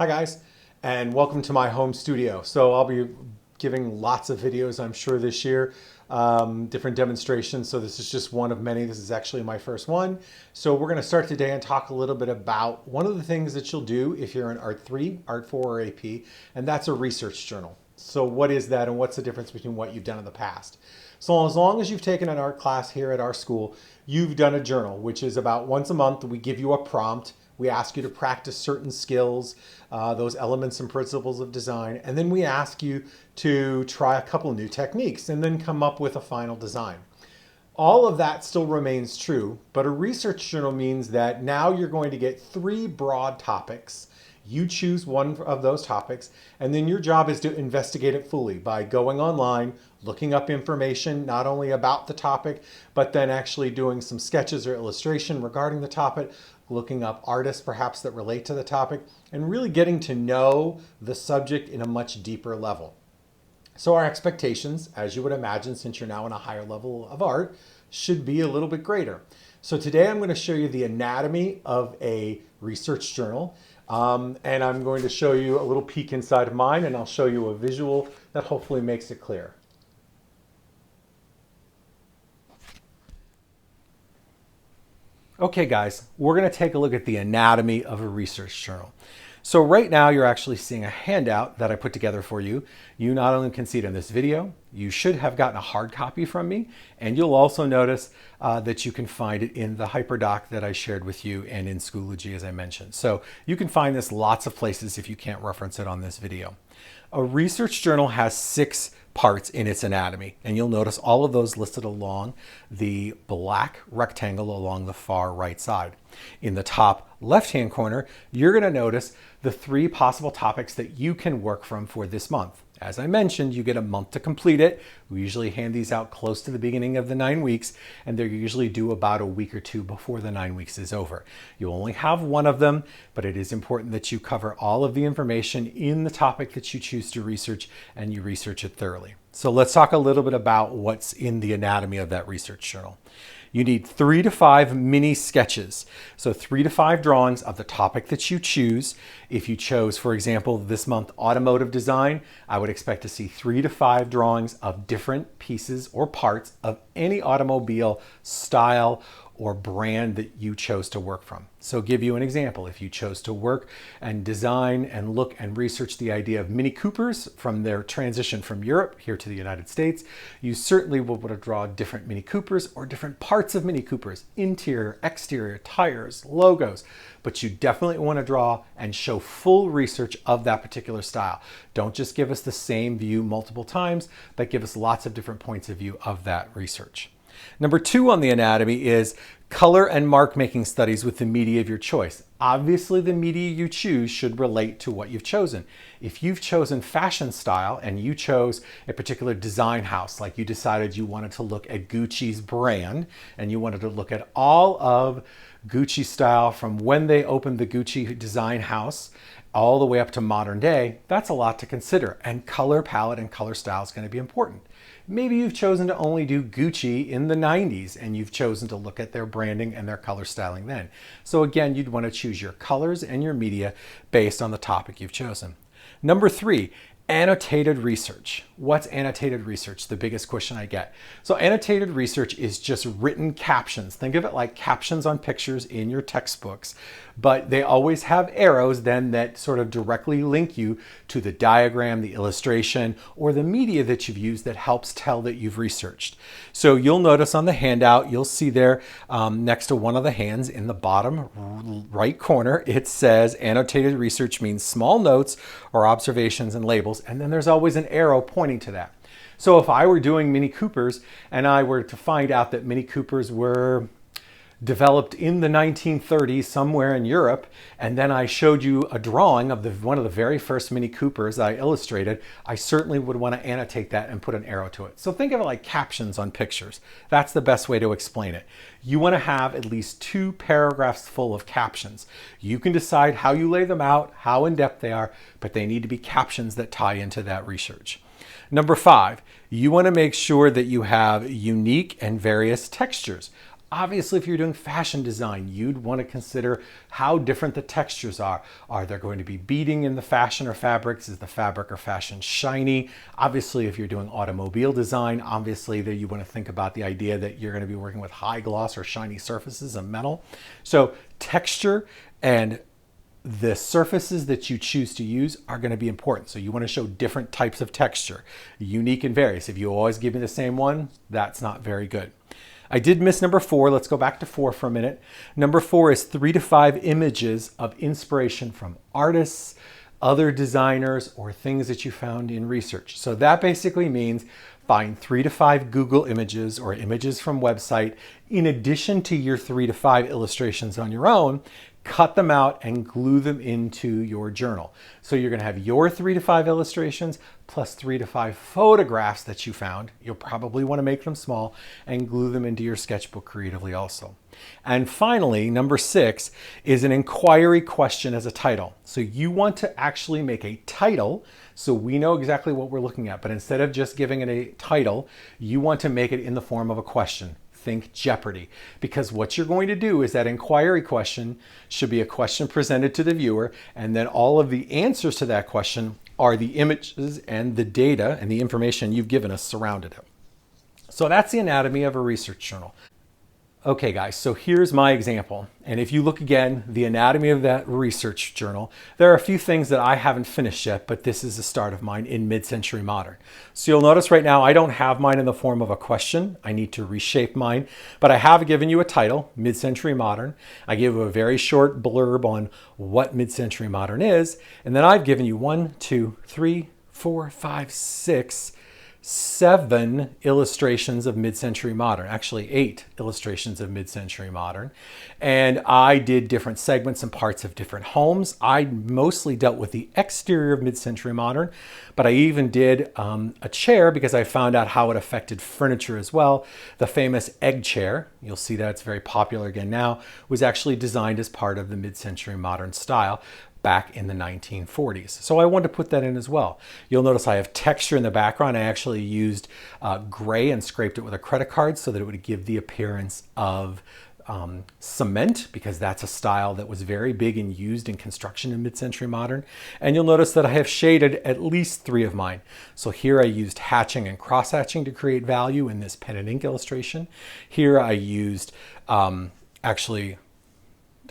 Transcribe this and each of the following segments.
Hi guys, and welcome to my home studio. So I'll be giving lots of videos, I'm sure, this year, different demonstrations. So this is just one of many. This is actually my first one. So we're gonna start today and talk a little bit about one of the things that you'll do if you're in Art 3, Art 4, or AP, and that's a research journal. So what is that and what's the difference between what you've done in the past? So as long as you've taken an art class here at our school, you've done a journal, which is about once a month. We give you a prompt. We ask you to practice certain skills, those elements and principles of design, and then we ask you to try a couple new techniques and then come up with a final design. All of that still remains true, but a research journal means that now you're going to get three broad topics. You choose one of those topics, and then your job is to investigate it fully by going online, looking up information not only about the topic, but then actually doing some sketches or illustration regarding the topic, looking up artists perhaps that relate to the topic, and really getting to know the subject in a much deeper level. So our expectations, as you would imagine, since you're now in a higher level of art, should be a little bit greater. So today I'm going to show you the anatomy of a research journal. And I'm going to show you a little peek inside of mine, and I'll show you a visual that hopefully makes it clear. Okay guys, we're going to take a look at the anatomy of a research journal. So right now you're actually seeing a handout that I put together for you. You not only can see it in this video, you should have gotten a hard copy from me, and you'll also notice that you can find it in the HyperDoc that I shared with you and in Schoology, as I mentioned. So you can find this lots of places if you can't reference it on this video. A research journal has 6 parts in its anatomy, and you'll notice all of those listed along the black rectangle along the far right side. In the top left-hand corner, you're going to notice the 3 possible topics that you can work from for this month. As I mentioned, you get a month to complete it. We usually hand these out close to the beginning of the 9 weeks, and they're usually due about a week or 2 before the 9 weeks is over. You only have one of them, but it is important that you cover all of the information in the topic that you choose to research, and you research it thoroughly. So let's talk a little bit about what's in the anatomy of that research journal. You need 3 to 5 mini sketches. So 3 to 5 drawings of the topic that you choose. If you chose, for example, this month, automotive design, I would expect to see 3 to 5 drawings of different pieces or parts of any automobile style or brand that you chose to work from. So give you an example. If you chose to work and design and look and research the idea of Mini Coopers from their transition from Europe here to the United States, you certainly will want to draw different Mini Coopers or different parts of Mini Coopers, interior, exterior, tires, logos, but you definitely want to draw and show full research of that particular style. Don't just give us the same view multiple times, but give us lots of different points of view of that research. Number 2 on the anatomy is color and mark making studies with the media of your choice. Obviously, the media you choose should relate to what you've chosen. If you've chosen fashion style and you chose a particular design house, like you decided you wanted to look at Gucci's brand and you wanted to look at all of Gucci style from when they opened the Gucci design house all the way up to modern day, that's a lot to consider. And color palette and color style is going to be important. Maybe you've chosen to only do Gucci in the 90s and you've chosen to look at their branding and their color styling then. So again, you'd want to choose your colors and your media based on the topic you've chosen. Number 3, annotated research. What's annotated research? The biggest question I get. So annotated research is just written captions. Think of it like captions on pictures in your textbooks, but they always have arrows then that sort of directly link you to the diagram, the illustration, or the media that you've used that helps tell that you've researched. So you'll notice on the handout, you'll see there next to one of the hands in the bottom right corner, it says annotated research means small notes or observations and labels, and then there's always an arrow pointing to that. So if I were doing Mini Coopers and I were to find out that Mini Coopers were developed in the 1930s somewhere in Europe, and then I showed you a drawing of one of the very first Mini Coopers I illustrated, I certainly would want to annotate that and put an arrow to it. So think of it like captions on pictures. That's the best way to explain it. You want to have at least 2 paragraphs full of captions. You can decide how you lay them out, how in-depth they are, but they need to be captions that tie into that research. Number 5, you want to make sure that you have unique and various textures. Obviously, if you're doing fashion design, you'd want to consider how different the textures are. Are there going to be beading in the fashion or fabrics? Is the fabric or fashion shiny? Obviously, if you're doing automobile design, obviously that you want to think about the idea that you're going to be working with high gloss or shiny surfaces and metal. So texture and the surfaces that you choose to use are going to be important. So you want to show different types of texture, unique and various. If you always give me the same one, that's not very good. I did miss number 4. Let's go back to 4 for a minute. Number 4 is 3 to 5 images of inspiration from artists, other designers, or things that you found in research. So that basically means find 3 to 5 Google images or images from website in addition to your 3 to 5 illustrations on your own. Cut them out and glue them into your journal. So you're going to have your 3 to 5 illustrations plus 3 to 5 photographs that you found. You'll probably want to make them small and glue them into your sketchbook creatively also. And finally, number 6 is an inquiry question as a title. So you want to actually make a title so we know exactly what we're looking at. But instead of just giving it a title, you want to make it in the form of a question. Think Jeopardy, because what you're going to do is that inquiry question should be a question presented to the viewer, and then all of the answers to that question are the images and the data and the information you've given us surrounded it. So that's the anatomy of a research journal. Okay guys, so here's my example. And if you look again, the anatomy of that research journal, there are a few things that I haven't finished yet, but this is the start of mine in Mid-Century Modern. So you'll notice right now, I don't have mine in the form of a question. I need to reshape mine, but I have given you a title, Mid-Century Modern. I give you a very short blurb on what Mid-Century Modern is. And then I've given you 1, 2, 3, 4, 5, 6, 7 illustrations of Mid-Century Modern, actually 8 illustrations of Mid-Century Modern. And I did different segments and parts of different homes. I mostly dealt with the exterior of Mid-Century Modern, but I even did a chair because I found out how it affected furniture as well. The famous egg chair, you'll see that it's very popular again now, was actually designed as part of the Mid-Century Modern style back in the 1940s. So I wanted to put that in as well. You'll notice I have texture in the background. I actually used gray and scraped it with a credit card so that it would give the appearance of cement, because that's a style that was very big and used in construction in Mid-Century Modern. And you'll notice that I have shaded at least 3 of mine. So here I used hatching and cross hatching to create value in this pen and ink illustration. Here I used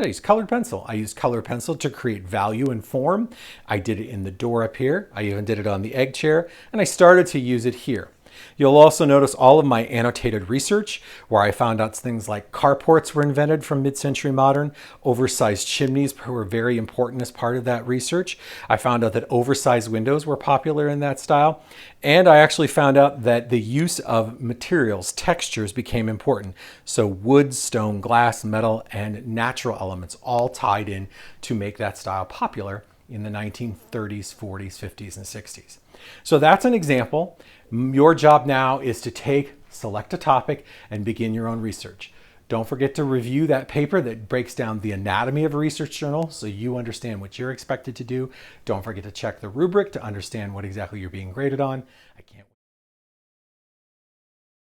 I used colored pencil. I used colored pencil to create value and form. I did it in the door up here. I even did it on the egg chair, and I started to use it here. You'll also notice all of my annotated research where I found out things like carports were invented from Mid-Century Modern. Oversized chimneys were very important as part of that research. I found out that oversized windows were popular in that style. And I actually found out that the use of materials, textures, became important. So wood, stone, glass, metal, and natural elements all tied in to make that style popular in the 1930s, 40s, 50s, and 60s. So that's an example. Your job now is to select a topic and begin your own research. Don't forget to review that paper that breaks down the anatomy of a research journal so you understand what you're expected to do. Don't forget to check the rubric to understand what exactly you're being graded on. I can't